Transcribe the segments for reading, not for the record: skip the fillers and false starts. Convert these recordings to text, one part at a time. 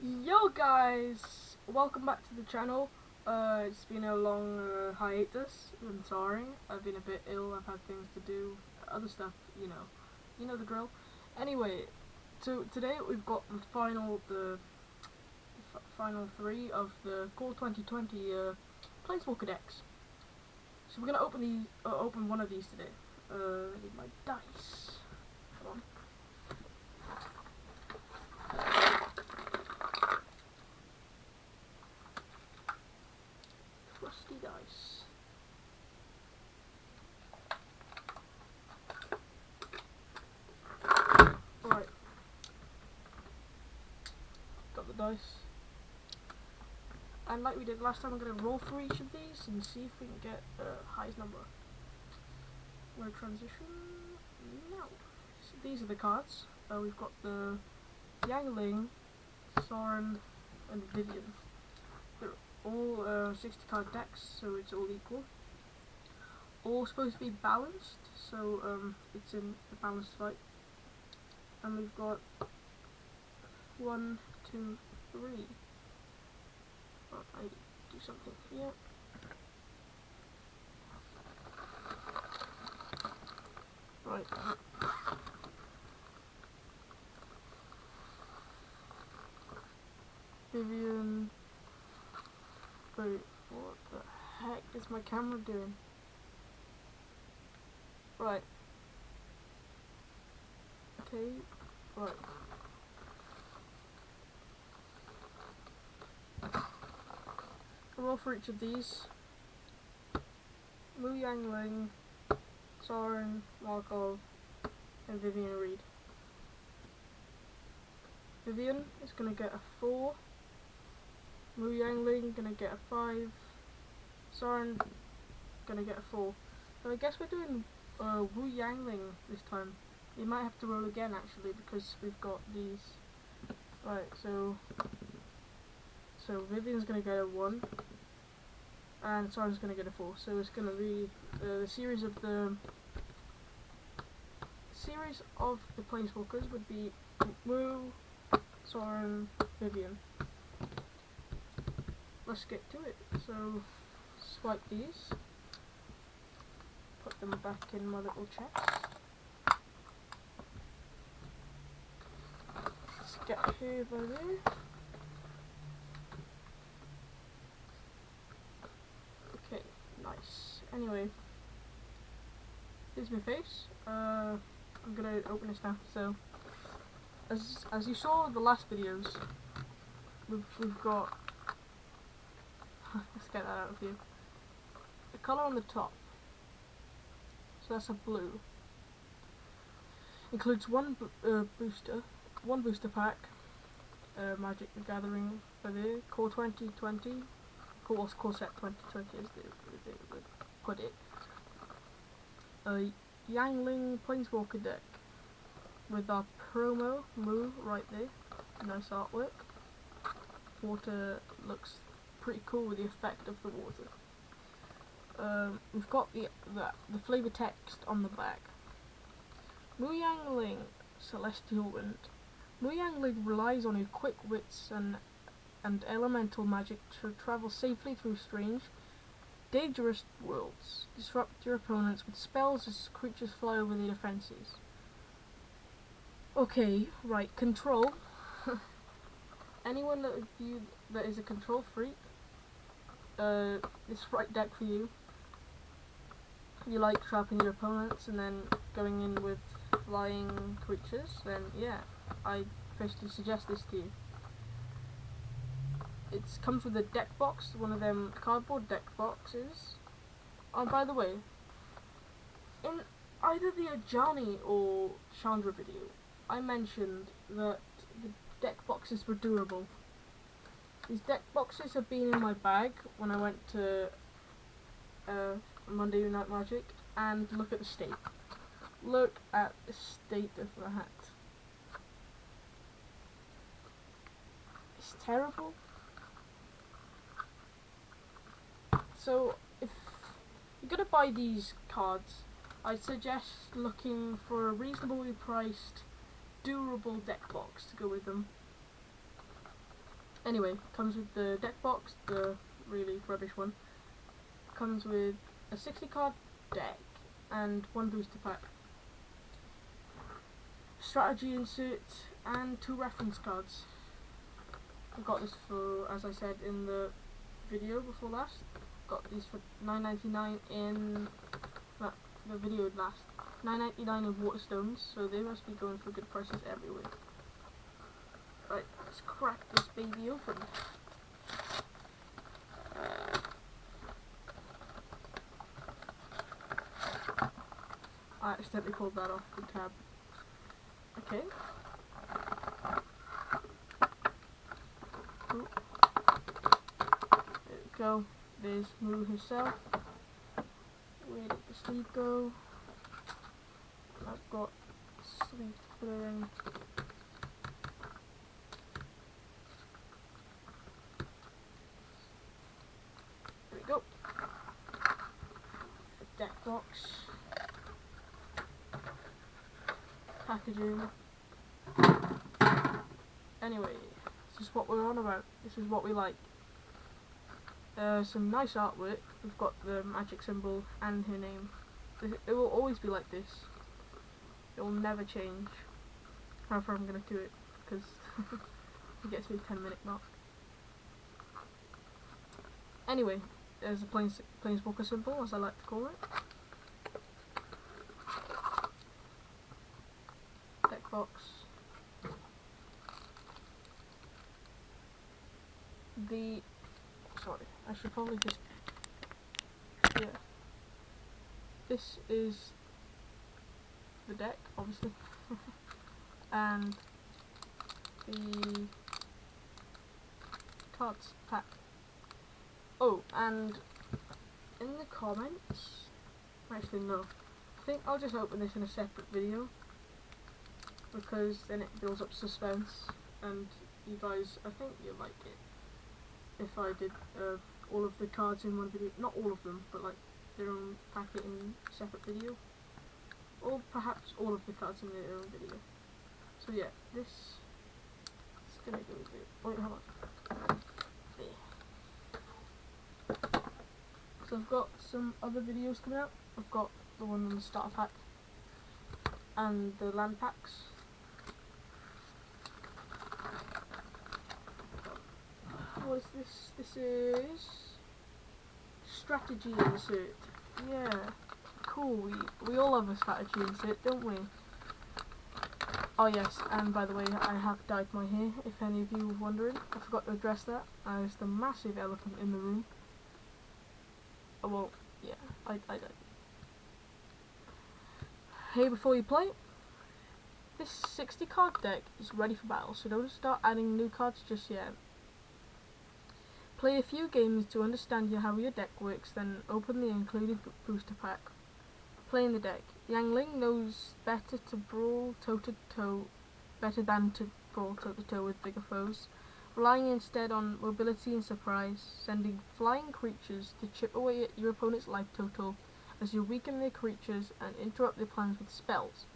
Yo guys, welcome back to the channel. It's been a long hiatus. I'm sorry. I've been a bit ill. I've had things to do, other stuff. You know the drill. Anyway, so today we've got the final three of the Core 2020 Planeswalker decks. So we're gonna open one of these today. I need my dice. Come on. Rusty dice. Alright. Got the dice. And like we did last time, I'm going to roll for each of these and see if we can get highest number. We're going to transition now. So these are the cards. We've got the Yanling, Soren, and Vivian. They're all 60 card decks, so it's all equal. All supposed to be balanced, so it's in a balanced fight. And we've got 1, 2, 3. Oh, I need to do something here. Right. Vivian. Wait, what the heck is my camera doing? Right. Okay, right. Roll for each of these. Mu Yanling, Soren, Markov, and Vivian Reed. Vivian is gonna get a 4. Mu Yanling gonna get a 5. Soren gonna get a 4. So I guess we're doing Wu Yanling this time. You might have to roll again actually because we've got these. Right, so Vivian's gonna get a 1. And Soren's gonna get a 4. So it's gonna be the series of the Planeswalkers would be Mu, Soren, Vivian. Let's get to it. So swipe these, put them back in my little chest. Let's get here by there. Okay, nice. Anyway, here's my face. I'm gonna open this now. So as you saw in the last videos, we've got let's get that out of here. The colour on the top, so that's a blue. Includes one booster pack, Magic the Gathering for the Core 2020, Core Set 2020 as they would put it. A Yanling Planeswalker deck with our promo Mu right there. Nice artwork. Water looks pretty cool with the effect of the water. We've got the flavor text on the back. Mu Yanling, Celestial Wind. Mu Yanling relies on her quick wits and elemental magic to travel safely through strange, dangerous worlds. Disrupt your opponents with spells as creatures fly over their defenses. Okay, right, control. Anyone that is a control freak, this right deck for you. If you like trapping your opponents and then going in with flying creatures, then yeah, I basically suggest this to you. It comes with a deck box, one of them cardboard deck boxes. Oh, by the way, in either the Ajani or Chandra video, I mentioned that the deck boxes were durable. These deck boxes have been in my bag when I went to Monday Night Magic, and look at the state. Look at the state of that. It's terrible. So if you're gonna buy these cards, I'd suggest looking for a reasonably priced, durable deck box to go with them. Anyway, comes with the deck box, the really rubbish one. Comes with a 60 card deck and 1 booster pack, strategy insert, and 2 reference cards. I got this for, as I said in the video before last, got these for $9.99 in the video last. $9.99 in Waterstones, so they must be going for good prices everywhere. Right, let's crack this baby open. I accidentally pulled that off the tab. Okay. Ooh. There we go. There's Mu herself. Where did the sleeve go? I've got sleeve to put her in. There we go. The deck box. Packaging. Anyway, this is what we're on about. This is what we like. Some nice artwork. We've got the magic symbol and her name. It will always be like this. It will never change. However, I'm gonna do it because it gets to the 10-minute mark. Anyway, there's a Planeswalker symbol, as I like to call it. Deck box. Sorry, I should probably just, yeah. This is the deck, obviously, and the cards pack. Oh, and in the comments, actually no, I think I'll just open this in a separate video, because then it builds up suspense, and you guys, I think you'll like it if I did all of the cards in one video. Not all of them, but like their own packet in a separate video, or perhaps all of the cards in their own video. So yeah, this is gonna go there. Wait, hold on. There. So I've got some other videos coming out. I've got the one on the starter pack and the land packs. What is this? This is strategy insert. Yeah, cool. We all have a strategy insert, don't we? Oh yes, and by the way, I have dyed my hair, if any of you were wondering. I forgot to address that. There's the massive elephant in the room. Oh, well, yeah, I dyed it. Hey, before you play, this 60 card deck is ready for battle, so don't start adding new cards just yet. Play a few games to understand how your deck works, then open the included booster pack. Playing the deck. Yanling knows better to brawl toe-to-toe, better than to brawl toe-to-toe with bigger foes, relying instead on mobility and surprise, sending flying creatures to chip away at your opponent's life total as you weaken their creatures and interrupt their plans with spells.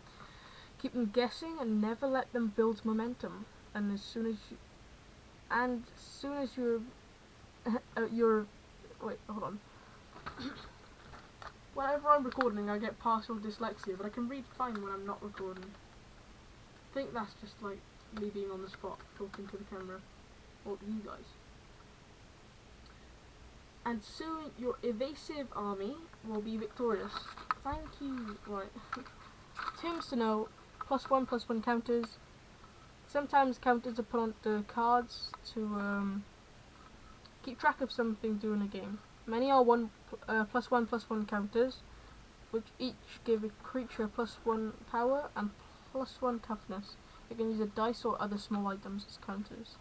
Keep them guessing and never let them build momentum, and as soon as wait, hold on. Whenever I'm recording, I get partial dyslexia, but I can read fine when I'm not recording. I think that's just like me being on the spot, talking to the camera, or you guys. And soon your evasive army will be victorious. Thank you. Right. Terms to know: +1/+1 counters. Sometimes counters are put on the cards to keep track of something during a game. Many are +1/+1 counters, which each give a creature +1 power and +1 toughness. You can use a dice or other small items as counters.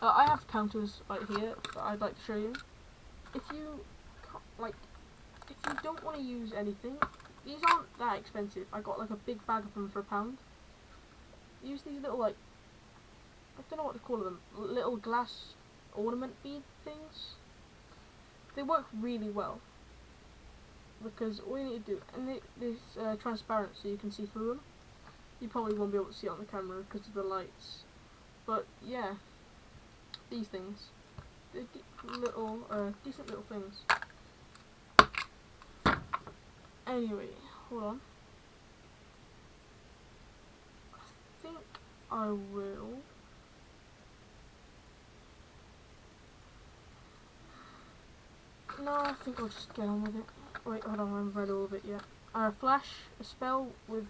I have counters right here that I'd like to show you. If you don't want to use anything, these aren't that expensive. I got like a big bag of them for £1. Use these little, like, I don't know what to call them, little glass ornament bead things. They work really well because all you need to do, and there's transparent so you can see through them. You probably won't be able to see it on the camera because of the lights, but yeah, these things. They're decent little things. Anyway, hold on. I think I will. No, I think I'll just get on with it. Wait, hold on, I haven't read all of it yet. Flash. A spell with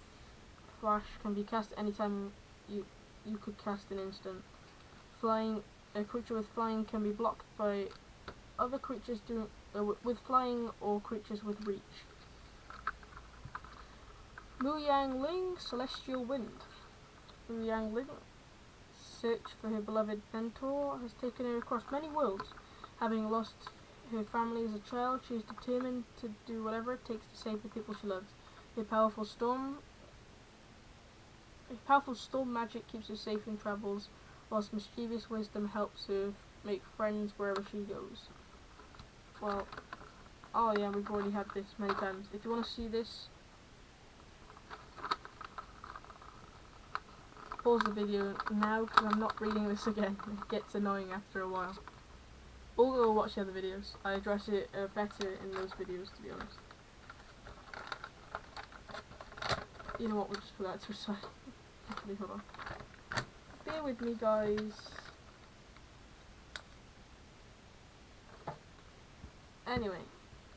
Flash can be cast anytime you could cast an instant. Flying. A creature with flying can be blocked by other creatures with flying or creatures with reach. Mu Yanling, Celestial Wind. Mu Yanling, search for her beloved mentor, has taken her across many worlds. Having lost her family as a child, she is determined to do whatever it takes to save the people she loves. Her powerful storm magic keeps her safe in travels, whilst mischievous wisdom helps her make friends wherever she goes. Well, oh yeah, we've already had this many times. If you want to see this, pause the video now, because I'm not reading this again. It gets annoying after a while. Or go watch the other videos. I address it better in those videos, to be honest. You know what, we'll just put that to the side. Actually, hold on. Bear with me, guys. Anyway,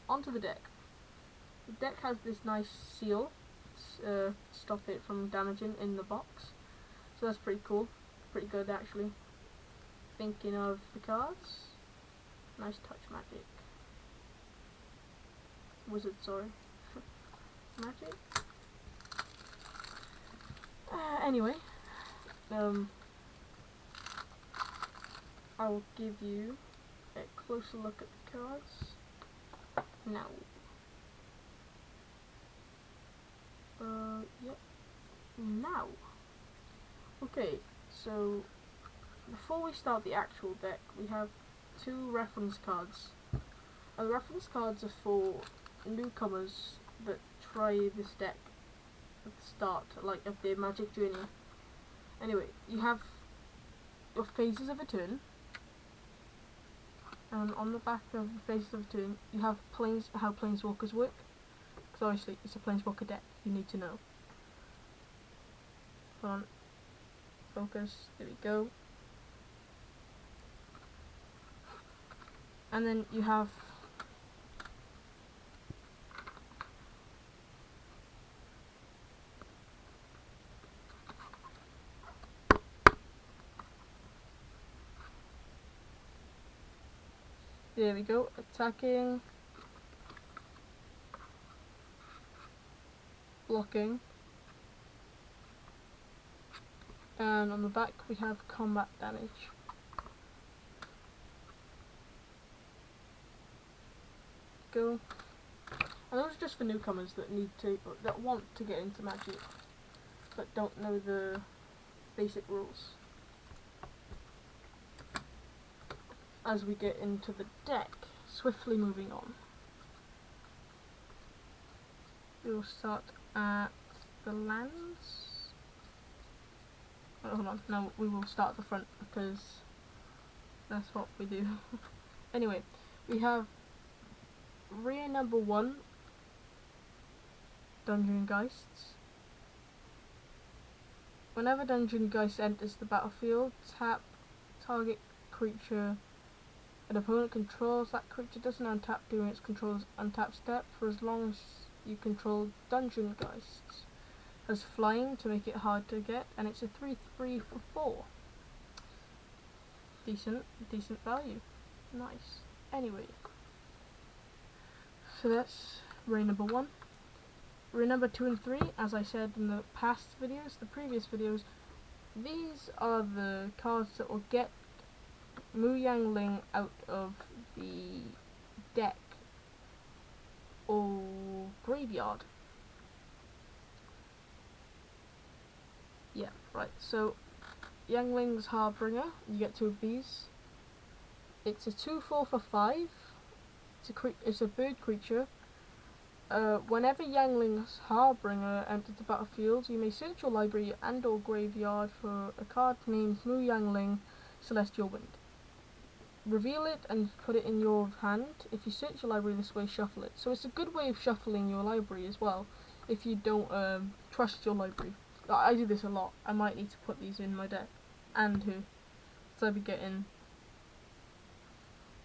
onto the deck. The deck has this nice seal to stop it from damaging in the box. So that's pretty cool. Pretty good, actually. Thinking of the cards. Nice touch magic. Wizard, sorry. Magic. Anyway, I will give you a closer look at the cards now. Yep. Now. Okay, so before we start the actual deck, we have 2 reference cards. The reference cards are for newcomers that try this deck at the start, like of their Magic journey. Anyway, you have your phases of a turn, and on the back of the phases of a turn, you have how planeswalkers work. Because obviously it's a planeswalker deck, you need to know. Hold on. Focus, there we go. And then you have there we go, attacking, blocking, and on the back we have combat damage. Go. And those are just for newcomers that want to get into Magic but don't know the basic rules. As we get into the deck, swiftly moving on. We will start at the lands. Oh, hold on, no, we will start at the front because that's what we do. Anyway, we have rare number 1, Dungeon Geists. Whenever Dungeon Geist enters the battlefield, tap target creature an opponent controls. That creature doesn't untap during its control's untap step for as long as you control Dungeon Geists. Has flying to make it hard to get, and it's a 3/3 for 4. Decent value. Nice. Anyway, so that's rare number 1. Rare number 2 and 3, as I said in the previous videos, these are the cards that will get Mu Yanling out of the deck or graveyard. Yeah, right, so Yangling's Harbinger, you get 2 of these. It's a 2/4 for 5. It's a bird creature. Whenever Yangling's Harbinger enters the battlefield, you may search your library and or graveyard for a card named Mu Yanling, Celestial Wind. reveal it and put it in your hand. If you search your library this way, shuffle it. So it's a good way of shuffling your library as well, if you don't trust your library. I do this a lot. I might need to put these in my deck, and who, so I'd be getting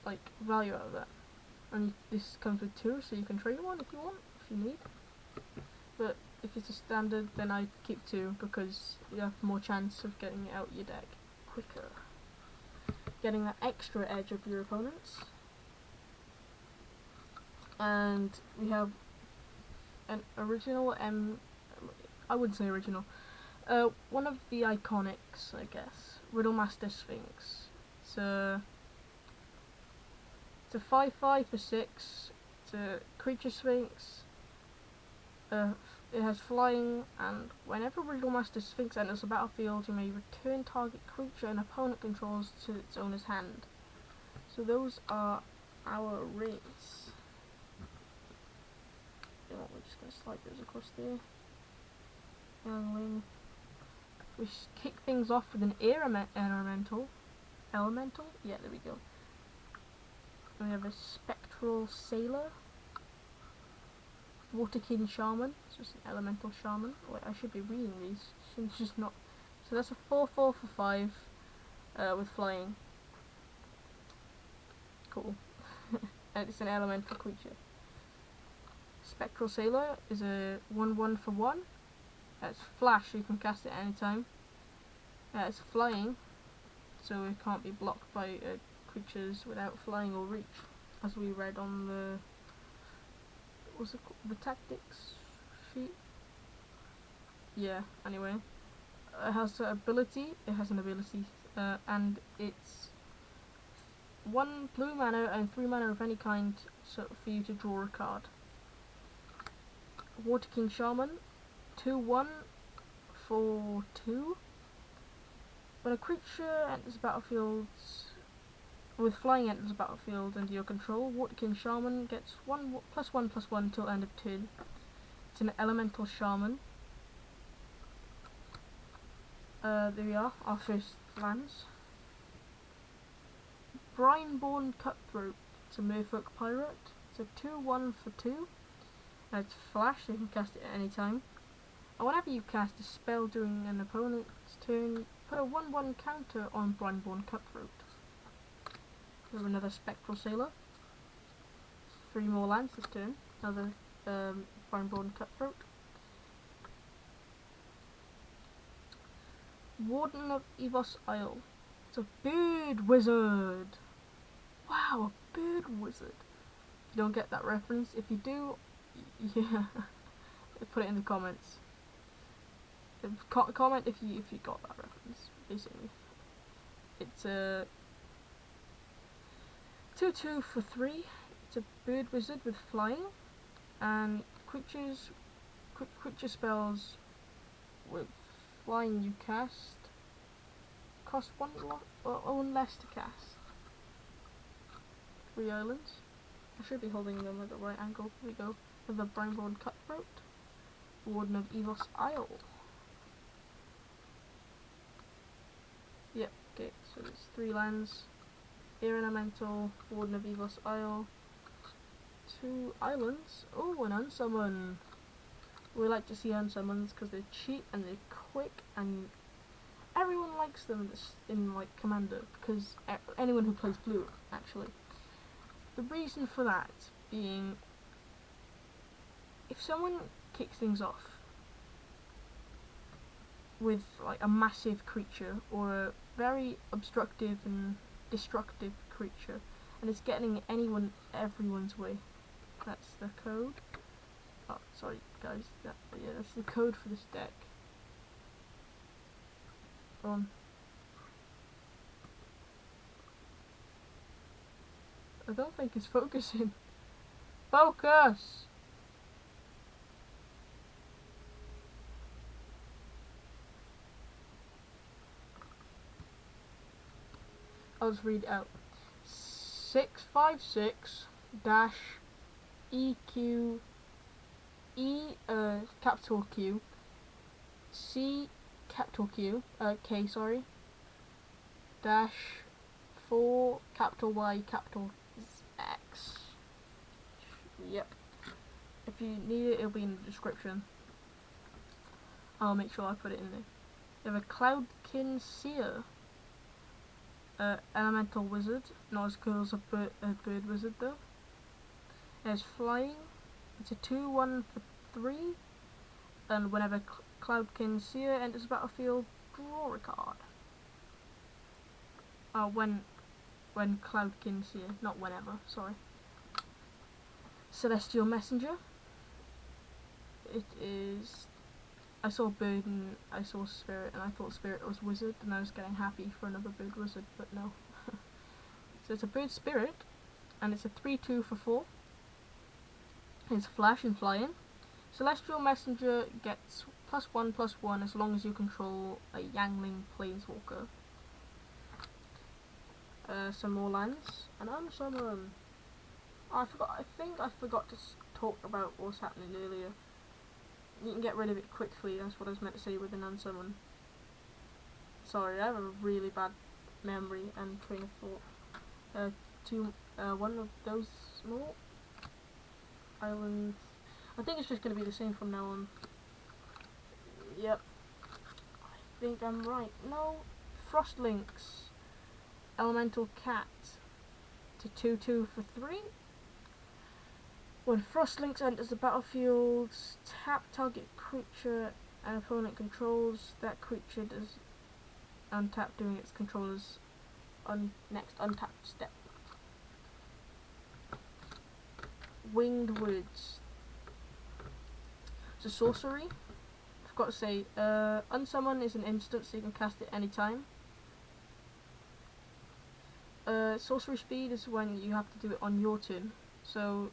like value out of that. And this comes with 2, so you can trade one if you want, if you need. But if it's a standard, then I keep 2 because you have more chance of getting it out your deck quicker, getting that extra edge of your opponents. And we have an original I wouldn't say original, one of the iconics, I guess, Riddlemaster Sphinx. It's a 5/5 for 6. It's a creature Sphinx. It has flying, and whenever Riddlemaster Sphinx enters the battlefield, you may return target creature an opponent controls to its owner's hand. So those are our rates. You know, we're just going to slide those across there. Yanling. We kick things off with an elemental. Elemental? Yeah, there we go. And we have a Spectral Sailor. Waterkin Shaman. It's just an elemental shaman. Wait, I should be reading these. Shouldn't just not. So that's a 4/4 for 5 with flying. Cool. And it's an elemental creature. Spectral Sailor is a 1/1 for 1. It's flash, so you can cast it anytime. It's flying, so it can't be blocked by creatures without flying or reach, as we read on the what's it called? The tactics sheet. Yeah. Anyway, it has an ability. And it's 1 blue mana and 3 mana of any kind, so for you to draw a card. Waterkin Shaman, 2/1 for 2. When a creature enters the battlefield with flying enters the battlefield under your control, Waterkin Shaman gets +1/+1 till end of turn. It's an elemental shaman. There we are, our first lands. Brineborn Cutthroat. It's a Merfolk Pirate. It's a 2/1 for 2. It's flash, so you can cast it at any time. And whenever you cast a spell during an opponent's turn, put a 1/1 counter on Brineborn Cutthroat. We have another Spectral Sailor. 3 more lands this turn. Another Brineborn Cutthroat. Warden of Evos Isle. It's a bird wizard. Wow, a bird wizard. If you don't get that reference, if you do, yeah, put it in the comments. Comment if you got that reference. Basically, it's a 2/2 for 3. It's a bird wizard with flying, and creature spells with flying you cast cost 1 less to cast. 3 islands. I should be holding them at the right angle. Here we go. With the Brineborn Cutthroat, Warden of Evos Isle. Yep, okay, so there's 3 lands. Air Elemental, Warden of Evos Isle, 2 islands. Oh, an unsummon. We like to see unsummons because they're cheap and they're quick, and everyone likes them in like Commander, because anyone who plays blue, actually. The reason for that being, if someone kicks things off with like a massive creature or a very obstructive and destructive creature, and it's getting everyone's way. That's the code. Oh, sorry guys. Yeah, that's the code for this deck. I don't think it's focusing. Focus! I'll just read it out. 656 dash EQ capital Q C capital Q K, sorry, dash 4, capital Y, capital X. Yep. If you need it, it'll be in the description. I'll make sure I put it in there. You have a Cloudkin Seer. Elemental Wizard. Not as cool as a bird wizard though. There's Flying. It's a 2/1 for 3. And whenever Cloudkin Seer enters the battlefield, draw a card. When Cloudkin Seer, not whenever, sorry. Celestial Messenger. It is... I saw Bird and I saw Spirit, and I thought Spirit was Wizard, and I was getting happy for another Bird Wizard, but no. So it's a Bird Spirit, and it's a 3/2 for 4. It's Flash and Flying. Celestial Messenger gets +1/+1 as long as you control a Yanling Planeswalker. Some more lands, and Unsummon. I think I forgot to talk about what's happening earlier. You can get rid of it quickly, that's what I was meant to say with an Unsummon. Sorry, I have a really bad memory and train of thought. One of those small islands. I think it's just going to be the same from now on. Yep. I think I'm right. No. Frostlinks. Elemental Cat. To 2/2 for 3. When Frostlinks enters the battlefield, tap target creature an opponent controls. That creature does untap during its controller's next untapped step. Winged Woods. It's a sorcery. I forgot to say, Unsummon is an instant, so you can cast it anytime. Sorcery speed is when you have to do it on your turn. So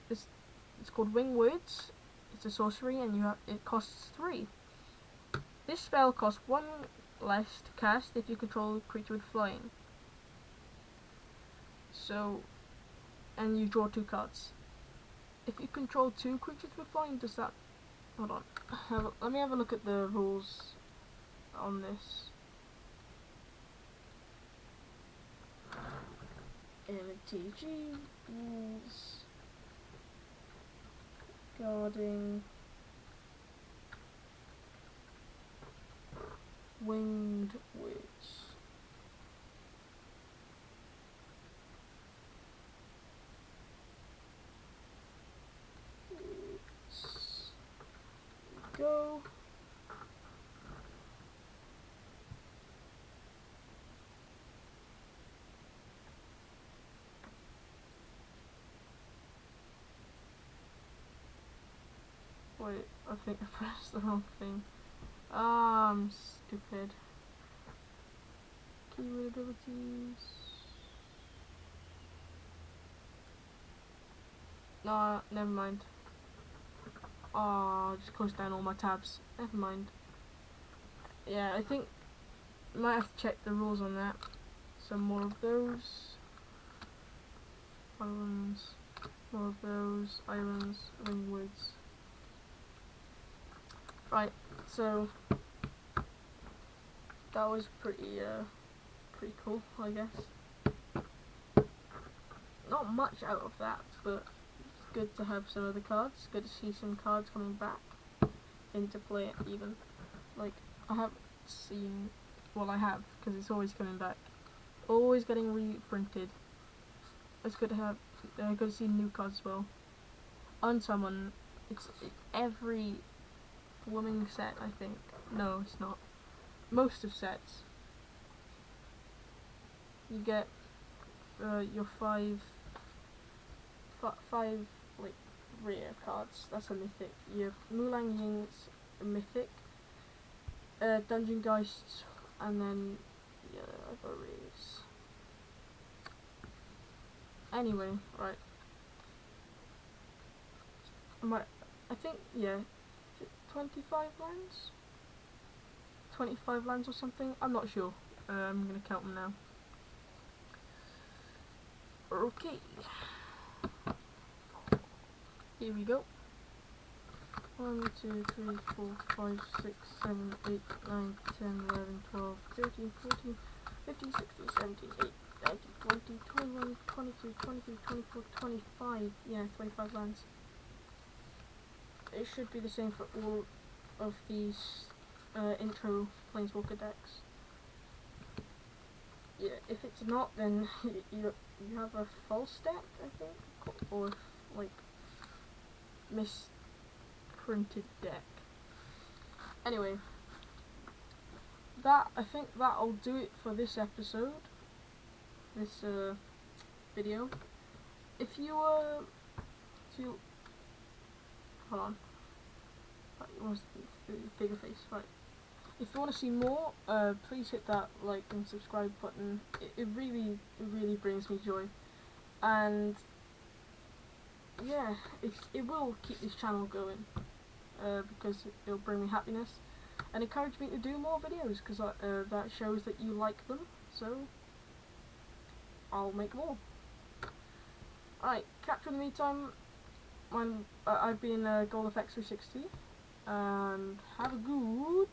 it's called Winged Woods. It's a sorcery, and it costs 3. This spell costs 1 less to cast if you control a creature with flying. So, and you draw 2 cards. If you control 2 creatures with flying, does that... Hold on. Let me have a look at the rules on this. MTG rules regarding Winged Woods. Go. Wait, I think I pressed the wrong thing. I'm stupid. Keyword abilities. No, never mind. Oh, just closed down all my tabs. Never mind. Yeah, I think I might have to check the rules on that. Some more of those. Islands. More of those. Islands. Winged Woods. Right, so that was pretty cool, I guess. Not much out of that, but it's good to have some other cards. Good to see some cards coming back into play even. Like, I haven't seen... Well, I have, because it's always coming back. Always getting reprinted. It's good to have... good to see new cards as well. Unsummon, it's every... Swimming set, I think. No, it's not. Most of sets. You get your five like rare cards. That's a mythic. You have Mu Yanling's a mythic. Dungeon Geists, and then the other rares. Anyway, right. I think, yeah. 25 lands? 25 lands or something? I'm not sure. I'm gonna count them now. Okay. Here we go. 1, 2, 3, 4, 5, 6, 7, 8, 9, 10, 11, 12, 13, 14, 15, 16, 17, 18, 19, 20, 21, 22, 23, 24, 25. Yeah, 25 lands. It should be the same for all of these intro Planeswalker decks. Yeah, if it's not, then you have a false deck, I think, or like misprinted deck. Anyway, I think that'll do it for this episode. This video. If you hold on, right, you want to bigger face, right? If you want to see more, please hit that like and subscribe button. It really brings me joy, and yeah, it will keep this channel going, because it'll bring me happiness and encourage me to do more videos, because that shows that you like them. So I'll make more. Alright, catch you in the meantime. I've been GoldFX360, and have a good